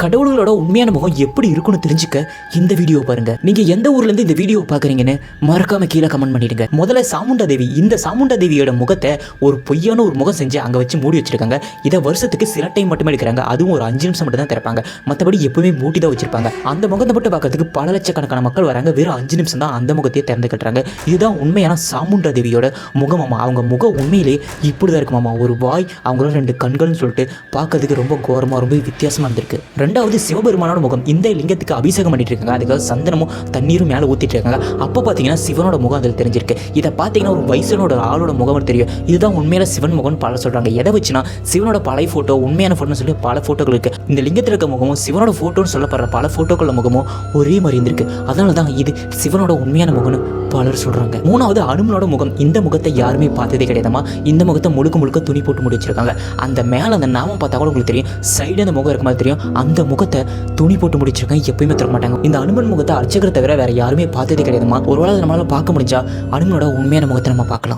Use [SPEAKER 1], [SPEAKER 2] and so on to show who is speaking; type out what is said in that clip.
[SPEAKER 1] கடவுள்களோட உண்மையான முகம் எப்படி இருக்குன்னு தெரிஞ்சுக்க இந்த வீடியோ பாருங்க. நீங்க எந்த ஊர்ல இருந்து இந்த வீடியோ பாக்குறீங்கன்னு மறக்காம கீழே கமெண்ட் பண்ணிடுங்க. முதல்ல சாமுண்டா தேவி, இந்த சாமுண்டா தேவியோட முகத்தை ஒரு பொய்யான ஒரு முகம் செஞ்சு அங்க வச்சு மூடி வச்சிருக்காங்க. இதை வருஷத்துக்கு சில டைம் மட்டுமே எடுக்கிறாங்க. அதுவும் ஒரு 5 நிமிஷம் மட்டும் தான் திறப்பாங்க. மற்றபடி எப்பவுமே மூட்டி தான் வச்சிருப்பாங்க. அந்த முகத்தை மட்டும் பார்க்கறதுக்கு பல லட்சக்கணக்கான மக்கள் வராங்க. வெறும் 5 நிமிஷம் தான் அந்த முகத்தையே திறந்து கட்டுறாங்க. இதுதான் உண்மையான சாமுண்டா தேவியோட முகமாமா. அவங்க முகம் உண்மையிலே இப்படிதான் இருக்குமாமா. ஒரு வாய், அவங்களோட 2 கண்கள்னு சொல்லிட்டு பார்க்கறதுக்கு ரொம்ப கோரமா, ரொம்ப வித்தியாசமா இருந்திருக்கு. ரெண்டாவது சிவபெருமானோட முகம். இந்த லிங்கத்துக்கு அபிஷேகம் பண்ணிட்டு இருக்காங்க. அதுக்காக சந்தனமும் தண்ணீரும் மேலே ஊத்திட்டு இருக்காங்க. அப்போ பார்த்தீங்கன்னா சிவனோட முகம் அதில் தெரிஞ்சிருக்கு. இதை பார்த்தீங்கன்னா ஒரு வயசனோட ஆளோட முகம் தெரியும். இதுதான் உண்மையில சிவன் முகம்னு பல சொல்றாங்க. எதை வச்சுன்னா சிவனோட பழைய போட்டோ, உண்மையான போட்டோன்னு சொல்லி பல போட்டோக்கள் இருக்கு. இந்த லிங்கத்தில் இருக்க முகமும் சிவனோட போட்டோன்னு சொல்லப்படுற பல போட்டோக்கள முகமும் ஒரே மாதிரி இருந்திருக்கு. அதனால தான் இது சிவனோட உண்மையான முகம்னு பலர் சொல்றாங்க. மூணாவது அனுமனோட முகம். இந்த முகத்தை யாருமே பார்த்ததே கிடையாதுமா. இந்த முகத்தை முழுக்க முழுக்க துணி போட்டு முடிச்சிருக்காங்க. அந்த மேலே அந்த நாமம் பார்த்தா கூட உங்களுக்கு தெரியும். சைடு அந்த முகம் இருக்க மாதிரி தெரியும். அந்த முகத்தை துணி போட்டு முடிச்சிருக்காங்க. எப்பயுமே தர மாட்டாங்க. இந்த அனுமன் முகத்தை அர்ச்சகரை தவிர வேற யாருமே பார்த்ததே கிடையாதுமா. ஒருவேளை நம்மளால பார்க்க முடிஞ்சா அனுமனோட உண்மையான முகத்தை நம்ம பார்க்கலாம்.